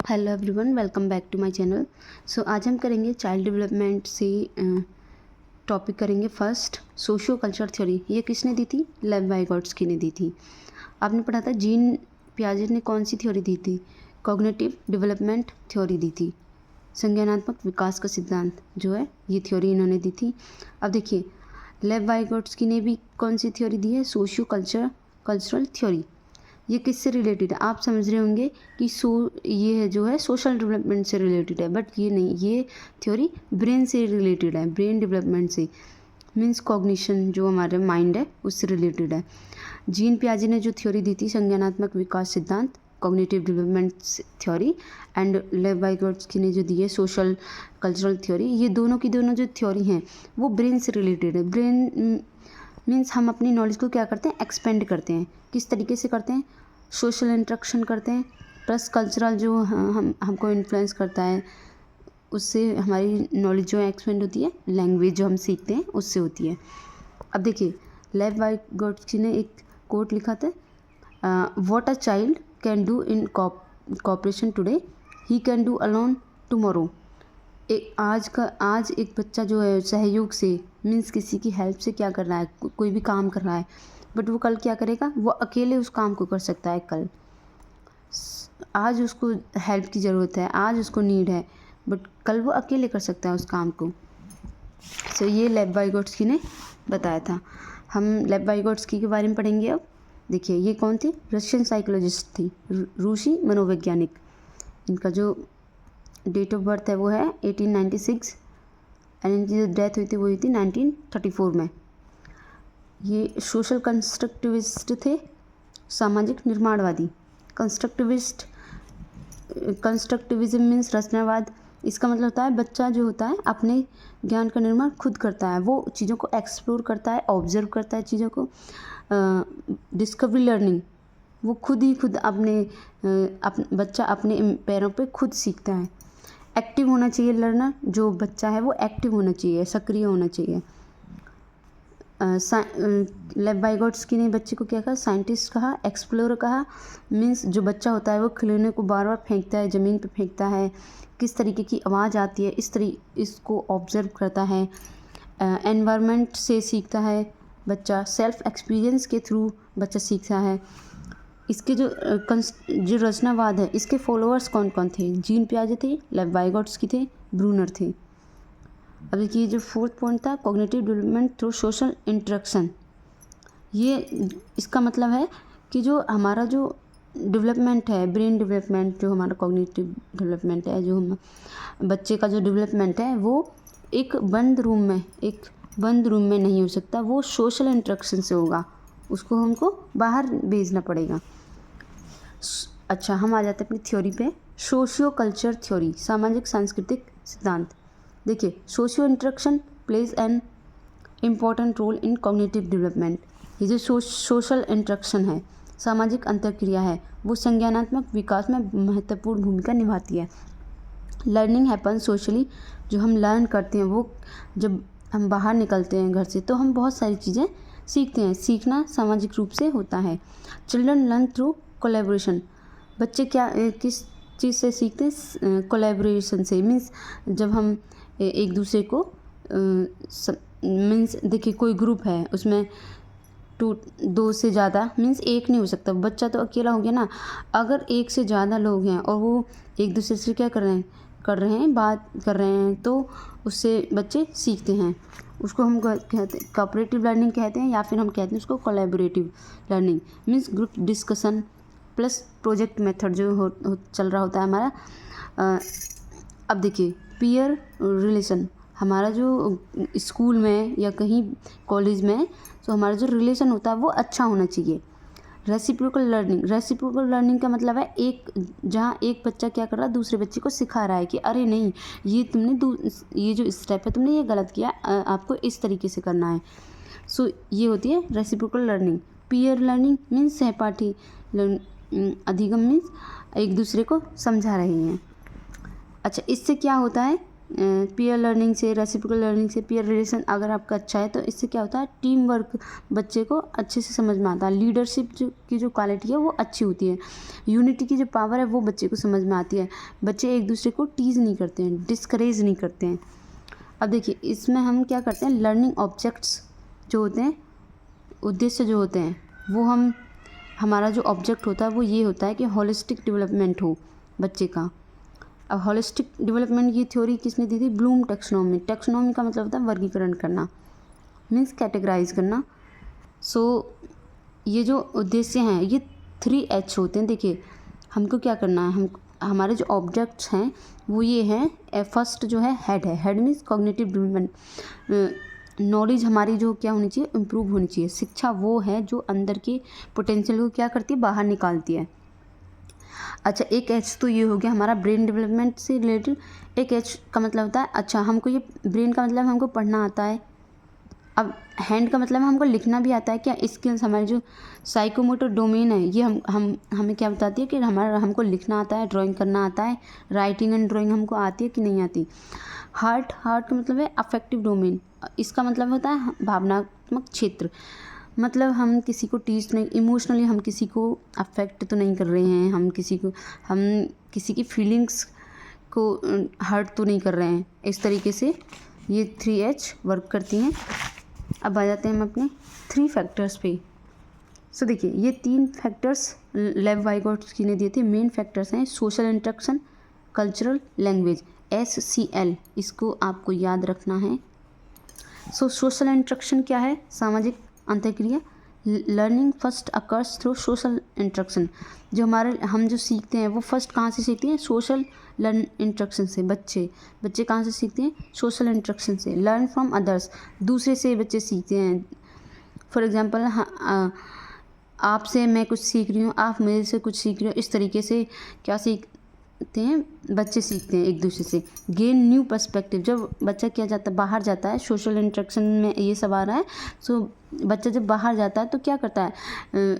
Hello everyone, welcome back to my channel. So आज हम करेंगे चाइल्ड डेवलपमेंट से टॉपिक करेंगे फर्स्ट सोशियो कल्चर थ्योरी। ये किसने दी थी? लेव वाइगोट्स्की ने दी थी। आपने पढ़ा था जीन पियाजे ने कौन सी थ्योरी दी थी? कॉग्निटिव डेवलपमेंट थ्योरी दी थी। संज्ञानात्मक विकास का सिद्धांत जो है ये थ्योरी इन्होंने दी थी। अब देखिए लेव वाइगोट्स्की ने भी कौन सी थ्योरी दी है? Socio cultural theory. ये किससे रिलेटेड है? आप समझ रहे होंगे कि ये है जो है सोशल डेवलपमेंट से रिलेटेड है, बट ये नहीं, ये थ्योरी ब्रेन से रिलेटेड है, ब्रेन डेवलपमेंट से, मीन्स कॉग्निशन जो हमारे माइंड है उससे रिलेटेड है। जीन पियाजे ने जो थ्योरी दी थी संज्ञानात्मक विकास सिद्धांत, कॉग्निटिव डेवलपमेंट थ्योरी, एंड लेव वाइगोट्स्की ने जो दी है सोशल कल्चरल थ्योरी, ये दोनों की दोनों जो थ्योरी हैं वो ब्रेन से रिलेटेड है। ब्रेन मीन्स हम अपनी नॉलेज को क्या करते हैं? एक्सपेंड करते हैं। किस तरीके से करते हैं? सोशल इंटरेक्शन करते हैं, प्लस कल्चरल जो हमको इन्फ्लुएंस करता है, उससे हमारी नॉलेज जो है एक्सपेंड होती है। लैंग्वेज जो हम सीखते हैं उससे होती है। अब देखिए लेव वाइगोट्स्की ने एक कोट लिखा था, what a child can do in cooperation today he can do alone tomorrow. आज एक बच्चा जो है सहयोग से, मीन्स किसी की हेल्प से क्या कर रहा है, कोई भी काम कर रहा है, बट वो कल क्या करेगा? वो अकेले उस काम को कर सकता है कल। आज उसको हेल्प की ज़रूरत है, आज उसको नीड है, बट कल वो अकेले कर सकता है उस काम को। सो ये लेव वाइगोट्स्की ने बताया था। हम लेव वाइगोट्स्की के बारे में पढ़ेंगे अब। देखिए ये कौन थी? रशियन साइकोलॉजिस्ट थी, रूसी मनोवैज्ञानिक। इनका जो डेट ऑफ बर्थ है वो है 1896 एंड इनकी जो डेथ हुई थी वो हुई थी 1934 में। ये सोशल कंस्ट्रक्टिविस्ट थे, सामाजिक निर्माणवादी। Constructivism means रचनावाद। इसका मतलब होता है बच्चा जो होता है अपने ज्ञान का निर्माण खुद करता है, वो चीज़ों को एक्सप्लोर करता है, ऑब्जर्व करता है चीज़ों को। डिस्कवरी लर्निंग, वो खुद अपने बच्चा अपने पैरों पे खुद सीखता है। एक्टिव होना चाहिए लर्नर, जो बच्चा है वो एक्टिव होना चाहिए, सक्रिय होना चाहिए। लेव वाइगोट्स्की ने बच्चे को क्या कहा? साइंटिस्ट कहा, एक्सप्लोरर कहा। मीन्स जो बच्चा होता है वो खिलौने को बार बार फेंकता है, ज़मीन पे फेंकता है, किस तरीके की आवाज़ आती है इसको ऑब्जर्व करता है। एनवायरनमेंट से सीखता है बच्चा, सेल्फ एक्सपीरियंस के थ्रू बच्चा सीखता है। इसके जो रचनावाद है, इसके फॉलोअर्स कौन कौन थे? जीन पियाजे थे, लेव वाइगोट्स्की थे, ब्रूनर थे। अब देखिए जो फोर्थ पॉइंट था cognitive development through social interaction. ये इसका मतलब है कि जो हमारा जो डेवलपमेंट है, ब्रेन डेवलपमेंट, जो हमारा कॉग्निटिव डेवलपमेंट है, जो हम बच्चे का जो डेवलपमेंट है वो एक बंद रूम में नहीं हो सकता, वो सोशल इंटरेक्शन से होगा। उसको हमको बाहर भेजना पड़ेगा। अच्छा, हम आ जाते हैं अपनी थ्योरी पे। सोशियो कल्चर थ्योरी, सामाजिक सांस्कृतिक सिद्धांत। देखिए socio interaction plays an important role in cognitive development. ये जो सोशल इंटरेक्शन है, सामाजिक अंतर्क्रिया है, वो संज्ञानात्मक विकास में महत्वपूर्ण भूमिका निभाती है। लर्निंग हैपन सोशली, जो हम लर्न करते हैं वो जब हम बाहर निकलते हैं घर से तो हम बहुत सारी चीज़ें सीखते हैं। सीखना सामाजिक रूप से होता है। चिल्ड्रन लर्न थ्रू कोलैबोरेशन, बच्चे किस चीज़ से सीखते हैं? कोलैबोरेशन से। मीन्स जब हम एक दूसरे को मीन्स देखिए कोई ग्रुप है, उसमें दो से ज़्यादा, मीन्स एक नहीं हो सकता, बच्चा तो अकेला हो गया ना। अगर एक से ज़्यादा लोग हैं और वो एक दूसरे से क्या बात कर रहे हैं, तो उससे बच्चे सीखते हैं। उसको हम कहते हैं कोऑपरेटिव लर्निंग कहते हैं, या फिर हम कहते हैं उसको collaborative learning. Means group discussion plus project method जो चल रहा होता है हमारा। अब देखिए पीयर रिलेशन, हमारा जो स्कूल में या कहीं कॉलेज में तो हमारा जो रिलेशन होता है वो अच्छा होना चाहिए। रेसिप्रोकल लर्निंग का मतलब है जहाँ एक बच्चा क्या कर रहा है, दूसरे बच्चे को सिखा रहा है कि अरे नहीं, ये जो स्टेप है तुमने ये गलत किया, आपको इस तरीके से करना है। सो ये होती है reciprocal learning. Peer learning means सहपाठी अधिगम मीन्स एक दूसरे को समझा रहे हैं। अच्छा, इससे क्या होता है पीयर लर्निंग से, रेसिप्रोकल लर्निंग से, पीयर रिलेशन अगर आपका अच्छा है तो इससे क्या होता है, टीम वर्क बच्चे को अच्छे से समझ में आता है, लीडरशिप की जो क्वालिटी है वो अच्छी होती है, यूनिटी की जो पावर है वो बच्चे को समझ में आती है, बच्चे एक दूसरे को टीज़ नहीं करते हैं, डिस्करेज नहीं करते हैं। अब देखिए इसमें हम क्या करते हैं, लर्निंग ऑब्जेक्ट्स जो होते हैं, उद्देश्य जो होते हैं वो हमारा जो ऑब्जेक्ट होता है वो ये होता है कि होलिस्टिक डेवलपमेंट हो बच्चे का। अब होलिस्टिक डेवलपमेंट की थ्योरी किसने दी थी, ब्लूम टेक्सोनोमी। टेक्सोनोमी का मतलब होता है वर्गीकरण करना, मीन्स कैटेगराइज करना। सो ये जो उद्देश्य हैं ये 3H होते हैं। देखिए हमको क्या करना है, हमारे जो ऑब्जेक्ट्स हैं वो ये हैं, फर्स्ट जो है हेड है, head means cognitive development, knowledge हमारी जो क्या होनी चाहिए, इम्प्रूव होनी चाहिए। शिक्षा वो है जो अंदर के पोटेंशियल को क्या करती है, बाहर निकालती है। अच्छा, एक एच तो ये हो गया हमारा ब्रेन डेवलपमेंट से रिलेटेड। एक एच का मतलब होता है, अच्छा हमको ये ब्रेन का मतलब हमको पढ़ना आता है। अब हैंड का मतलब हमको लिखना भी आता है। क्या स्किल्स हमारी जो साइकोमोटर डोमेन है ये हमें क्या बताती है कि हमको लिखना आता है, ड्राइंग करना आता है, राइटिंग एंड ड्राइंग हमको आती है कि नहीं आती। हार्ट का मतलब है अफेक्टिव डोमेन। इसका मतलब होता है भावनात्मक क्षेत्र। मतलब हम किसी को टीच नहीं, इमोशनली हम किसी को अफेक्ट तो नहीं कर रहे हैं, हम किसी की फीलिंग्स को हर्ट तो नहीं कर रहे हैं। इस तरीके से ये 3H वर्क करती हैं। अब आ जाते हैं हम अपने 3 फैक्टर्स पे। सो देखिए ये 3 फैक्टर्स लेव वाइगोट्स्की ने दिए थे। मेन फैक्टर्स हैं social interaction, cultural, language, SCL, इसको आपको याद रखना है। सो सोशल इंटरेक्शन क्या है, सामाजिक अंतःक्रिया। Learning first occurs through social interaction. जो हम जो सीखते हैं वो फर्स्ट कहाँ से सीखते हैं, सोशल लर्न इंटरेक्शन से। बच्चे कहाँ से सीखते हैं, सोशल इंटरेक्शन से। लर्न फ्रॉम अदर्स, दूसरे से बच्चे सीखते हैं। फॉर एग्जांपल आपसे मैं कुछ सीख रही हूँ, आप मेरे से कुछ सीख रहे हो, इस तरीके से क्या सीखते हैं, बच्चे सीखते हैं एक दूसरे से। गेन न्यू पर्सपेक्टिव, जब बच्चा क्या जाता है, बाहर जाता है, सोशल इंटरेक्शन में ये सब आ रहा है। सो बच्चा जब बाहर जाता है तो क्या करता है,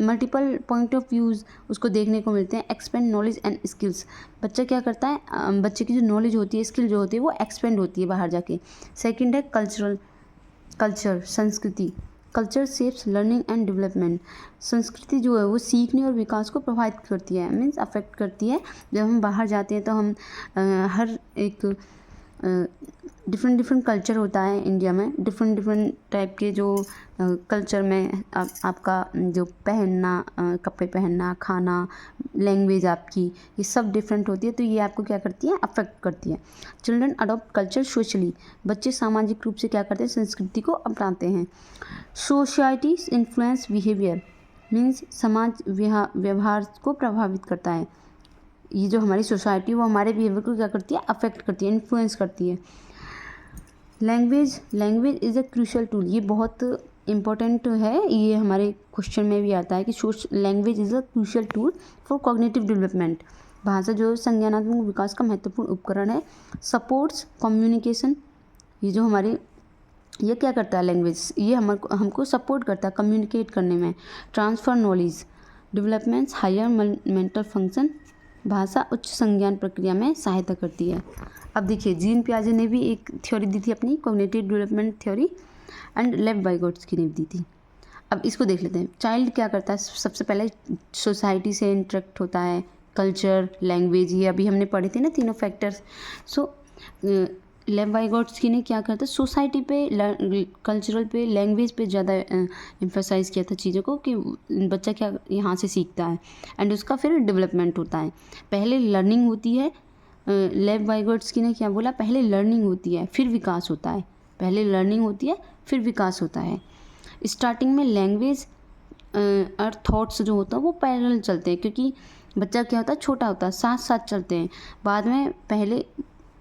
मल्टीपल पॉइंट ऑफ व्यूज़ उसको देखने को मिलते हैं। एक्सपेंड नॉलेज एंड स्किल्स, बच्चा क्या करता है, बच्चे की जो नॉलेज होती है, स्किल जो होती है वो एक्सपेंड होती है बाहर जाके। सेकेंड है कल्चर, संस्कृति। Culture shapes learning and development. संस्कृति जो है वो सीखने और विकास को प्रभावित करती है, मीन्स अफेक्ट करती है। जब हम बाहर जाते हैं तो हम हर एक डिफरेंट कल्चर होता है इंडिया में, डिफरेंट टाइप के जो कल्चर में आपका जो पहनना, कपड़े पहनना, खाना, लैंग्वेज आपकी, ये सब डिफरेंट होती है। तो ये आपको क्या करती है, अफेक्ट करती है। चिल्ड्रन अडॉप्ट कल्चर सोशली, बच्चे सामाजिक रूप से क्या करते हैं, संस्कृति को अपनाते हैं। सोसाइटी इन्फ्लुएंस बिहेवियर, मीन्स समाज व्यवहार को प्रभावित करता है। ये जो हमारी सोसाइटी वो हमारे बिहेवियर को क्या करती है, अफेक्ट करती है, इन्फ्लुएंस करती है। Language is a crucial tool, ये बहुत इम्पोर्टेंट है, ये हमारे क्वेश्चन में भी आता है कि language is a crucial tool for cognitive development. भाषा जो संज्ञानात्मक विकास का महत्वपूर्ण उपकरण है। सपोर्ट्स कम्युनिकेशन, ये जो हमारी ये क्या करता है, लैंग्वेज ये हमको सपोर्ट करता है कम्युनिकेट करने में। Transfer knowledge, developments higher mental function, भाषा उच्च संज्ञान प्रक्रिया में सहायता करती है। अब देखिए जीन पियाजे ने भी एक थ्योरी दी थी अपनी, कॉग्निटिव डेवलपमेंट थ्योरी, एंड लेव वाइगोट्स्की ने भी दी थी। अब इसको देख लेते हैं। चाइल्ड क्या करता है, सबसे पहले सोसाइटी से इंटरेक्ट होता है, कल्चर, लैंग्वेज, ये अभी हमने पढ़े थे ना तीनों फैक्टर्स। सो लेव वाइगोट्स्की ने क्या करता है, सोसाइटी पे, कल्चरल पे, लैंग्वेज पे ज़्यादा एम्फेसाइज़ किया था चीज़ों को कि बच्चा क्या यहाँ से सीखता है, एंड उसका फिर डेवलपमेंट होता है। पहले लर्निंग होती है, लेव वाइगोट्स्की ने क्या बोला, पहले लर्निंग होती है फिर विकास होता है, पहले लर्निंग होती है फिर विकास होता है। स्टार्टिंग में लैंग्वेज और थॉट्स जो होता है वो पैरेलल चलते हैं, क्योंकि बच्चा क्या होता है, छोटा होता है, साथ साथ चलते हैं। बाद में पहले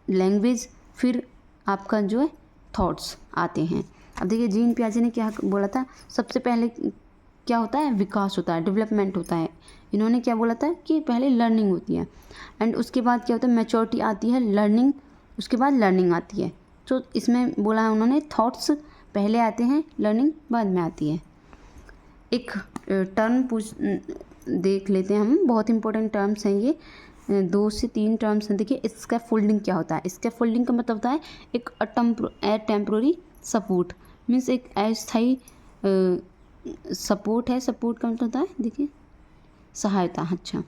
लैंग्वेज फिर आपका जो है थॉट्स आते हैं। अब देखिए जीन पियाजे ने क्या बोला था, सबसे पहले क्या होता है, विकास होता है, डेवलपमेंट होता है। इन्होंने क्या बोला था कि पहले लर्निंग होती है, एंड उसके बाद क्या होता है, मैच्योरिटी आती है, लर्निंग, उसके बाद लर्निंग आती है। तो इसमें बोला है उन्होंने, थॉट्स पहले आते हैं, लर्निंग बाद में आती है। एक टर्म देख लेते हैं हम, बहुत इंपॉर्टेंट टर्म्स हैं ये। 2 से 3 टर्म्स हैं। देखिए स्कैफोल्डिंग क्या होता है। स्कैफोल्डिंग का मतलब होता है एक टेम्पोररी सपोर्ट, मीन्स एक अस्थायी सपोर्ट है। सपोर्ट का मतलब होता है, देखिए सहायता। अच्छा,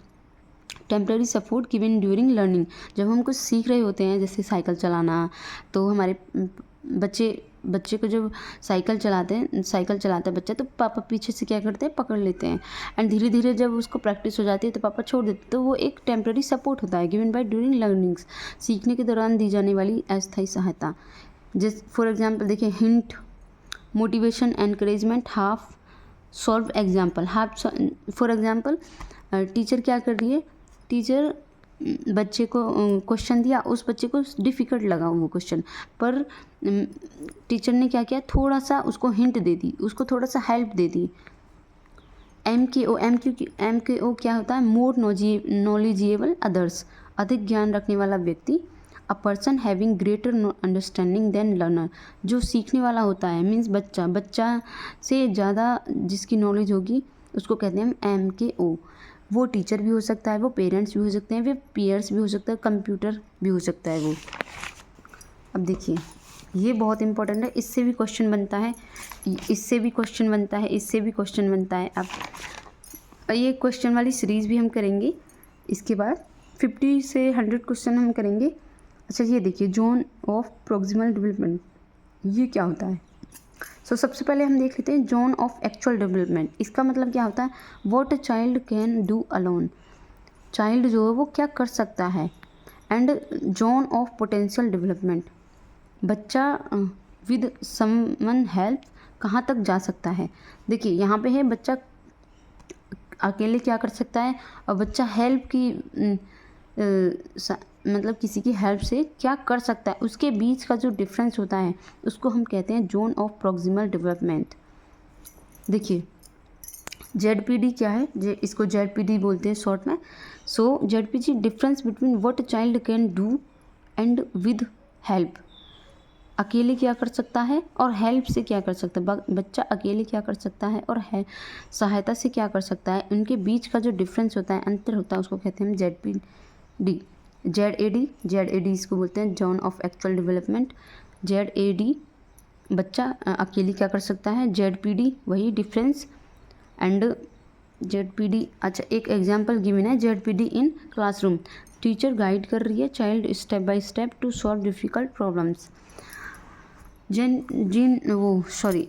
temporary support given during learning, जब हम कुछ सीख रहे होते हैं जैसे साइकिल चलाना, तो हमारे बच्चे को जब साइकिल चलाते हैं बच्चा, तो पापा पीछे से क्या करते हैं, पकड़ लेते हैं। एंड धीरे धीरे जब उसको प्रैक्टिस हो जाती है तो पापा छोड़ देते हैं। तो वो एक टेम्प्रेरी सपोर्ट होता है, गिवन बाय ड्यूरिंग लर्निंग्स, सीखने के दौरान दी जाने वाली अस्थायी सहायता। जिस फॉर एग्जाम्पल देखिए, hint, motivation, encouragement, half solve example. Half for example teacher क्या कर रही है, टीचर बच्चे को क्वेश्चन दिया, उस बच्चे को डिफ़िकल्ट लगा वो क्वेश्चन, पर टीचर ने क्या किया, थोड़ा सा उसको हिंट दे दी, उसको थोड़ा सा हेल्प दे दी। MKO क्या होता है, मोर नॉलेजेबल अदर्स, अधिक ज्ञान रखने वाला व्यक्ति। A person having greater understanding than learner, जो सीखने वाला होता है, मीन्स बच्चा से ज़्यादा जिसकी नॉलेज होगी उसको कहते हैं हम MKO। वो टीचर भी हो सकता है, वो पेरेंट्स भी हो सकते हैं, वो पीयर्स भी हो सकता है, कंप्यूटर भी हो सकता है वो। अब देखिए ये बहुत इंपॉर्टेंट है, इससे भी क्वेश्चन बनता है, इससे भी क्वेश्चन बनता है, इससे भी क्वेश्चन बनता है। अब ये क्वेश्चन वाली सीरीज़ भी हम करेंगे, इसके बाद 50 से 100 क्वेश्चन हम करेंगे। अच्छा ये देखिए, जोन ऑफ प्रॉक्सिमल डेवलपमेंट, ये क्या होता है। सबसे पहले हम देख लेते हैं जोन ऑफ एक्चुअल डेवलपमेंट। इसका मतलब क्या होता है, what a child can do alone, child जो है वो क्या कर सकता है। And zone of potential development, बच्चा विद समवन हेल्प कहाँ तक जा सकता है। देखिए यहाँ पे है बच्चा अकेले क्या कर सकता है, और बच्चा हेल्प की मतलब किसी की हेल्प से क्या कर सकता है, उसके बीच का जो डिफरेंस होता है उसको हम कहते हैं जोन ऑफ प्रॉक्सिमल डेवलपमेंट। देखिए ZPD क्या है, इसको ZPD बोलते हैं शॉर्ट में। ZPD difference between what child can do and with help, अकेले क्या कर सकता है और हेल्प से क्या कर सकता है। बच्चा अकेले क्या कर सकता है और सहायता से क्या कर सकता है, उनके बीच का जो डिफरेंस होता है, अंतर होता है, उसको कहते हैं ZPD। ZAD इसको बोलते हैं zone of actual development. ZAD बच्चा अकेले क्या कर सकता है, ZPD वही डिफरेंस एंड ZPD। अच्छा एक एग्जांपल गिवन है, ZPD in classroom, teacher guide कर रही है child step by step to solve difficult problems.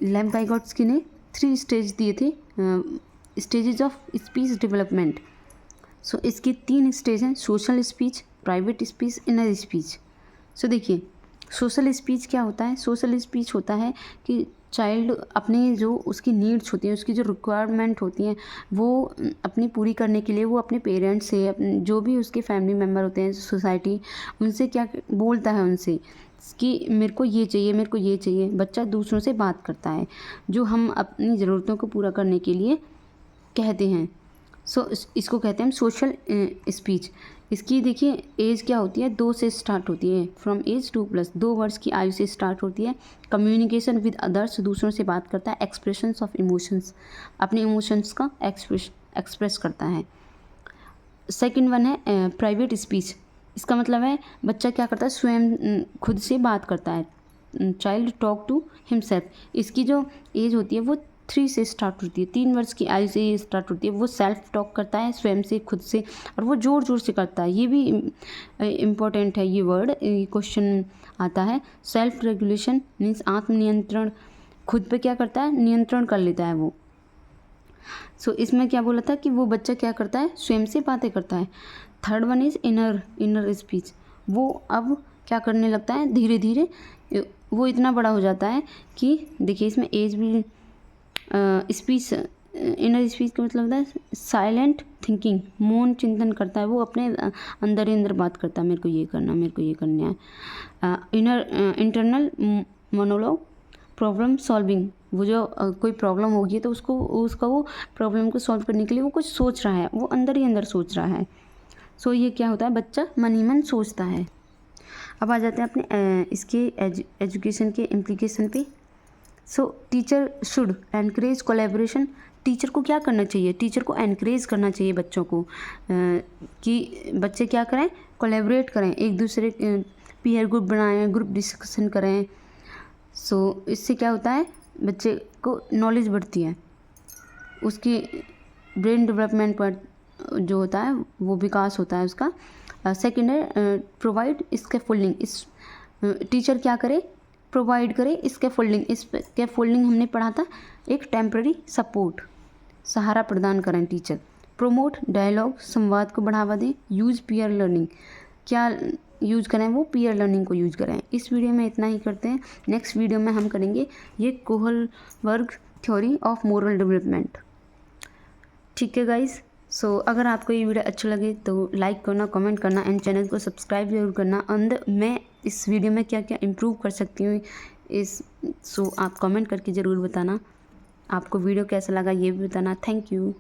Lev Vygotsky ने 3 स्टेज दिए थे, स्टेजेस ऑफ स्पीच डेवलपमेंट। इसके 3 स्टेज हैं, social speech, private speech, inner speech. देखिए सोशल स्पीच क्या होता है, सोशल स्पीच होता है कि चाइल्ड अपने जो उसकी नीड्स होती हैं, उसकी जो रिक्वायरमेंट होती हैं, वो अपनी पूरी करने के लिए वो अपने पेरेंट्स से, जो भी उसके फैमिली मेम्बर होते हैं, सोसाइटी, उनसे क्या बोलता है, उनसे कि मेरे को ये चाहिए, मेरे को ये चाहिए। बच्चा दूसरों से बात करता है जो हम अपनी ज़रूरतों को पूरा करने के लिए कहते हैं। इसको कहते हैं सोशल स्पीच। इसकी देखिए एज क्या होती है, 2 से स्टार्ट होती है, फ्रॉम एज 2+, 2 वर्ष की आयु से स्टार्ट होती है। कम्युनिकेशन विद अदर्स, दूसरों से बात करता है। एक्सप्रेशंस ऑफ इमोशंस, अपने इमोशंस का एक्सप्रेस करता है। सेकंड वन है प्राइवेट स्पीच। इसका मतलब है बच्चा क्या करता है, स्वयं खुद से बात करता है। चाइल्ड टॉक टू हिमसेल्फ, इसकी जो एज होती है वो 3 से स्टार्ट होती है, 3 वर्ष की आयु से ये स्टार्ट होती है। वो सेल्फ टॉक करता है स्वयं से, खुद से, और वो ज़ोर ज़ोर से करता है। ये भी इम्पोर्टेंट है, ये वर्ड, ये क्वेश्चन आता है। सेल्फ रेगुलेशन मीन्स आत्मनियंत्रण, खुद पे क्या करता है, नियंत्रण कर लेता है वो। इसमें क्या बोला था कि वो बच्चा क्या करता है, स्वयं से बातें करता है। Third one is inner speech, वो अब क्या करने लगता है, धीरे धीरे वो इतना बड़ा हो जाता है कि देखिए इसमें एज भी स्पीच, इनर स्पीच का मतलब होता है साइलेंट थिंकिंग, मौन चिंतन करता है। वो अपने अंदर ही अंदर बात करता है, मेरे को ये करना, मेरे को ये करना है। इंटरनल मोनोलॉग, प्रॉब्लम सॉल्विंग, वो जो कोई प्रॉब्लम होगी तो उसका वो प्रॉब्लम को सॉल्व करने के लिए वो कुछ सोच रहा है, वो अंदर ही अंदर सोच रहा है। ये क्या होता है, बच्चा मन ही मन सोचता है। अब आ जाते हैं अपने इसके एजुकेशन के इम्प्लीकेशन पे। Teacher should encourage collaboration, teacher को क्या करना चाहिए, टीचर को एनकरेज करना चाहिए बच्चों को कि बच्चे क्या करें, कोलैबोरेट करें, एक दूसरे पीयर ग्रुप बनाएं, ग्रुप डिस्कशन करें। सो इससे क्या होता है, बच्चे को नॉलेज बढ़ती है, उसकी ब्रेन डेवलपमेंट पर जो होता है वो विकास होता है उसका। सेकेंड है प्रोवाइड स्कैफोल्डिंग। इस टीचर क्या करे, प्रोवाइड करे स्कैफोल्डिंग। इस स्कैफोल्डिंग हमने पढ़ा था, एक टेम्पररी सपोर्ट, सहारा प्रदान करें टीचर। प्रोमोट डायलॉग, संवाद को बढ़ावा दें। यूज़ पीयर लर्निंग, क्या यूज़ करें, वो पीयर लर्निंग को यूज़ करें। इस वीडियो में इतना ही करते हैं। नेक्स्ट वीडियो में हम करेंगे ये Kohlberg theory of moral development. ठीक है गाइस, सो अगर आपको ये वीडियो अच्छा लगे तो लाइक करना, कमेंट करना एंड चैनल को सब्सक्राइब जरूर करना। एंड मैं इस वीडियो में क्या क्या इम्प्रूव कर सकती हूँ सो आप कमेंट करके ज़रूर बताना। आपको वीडियो कैसा लगा ये भी बताना। Thank you.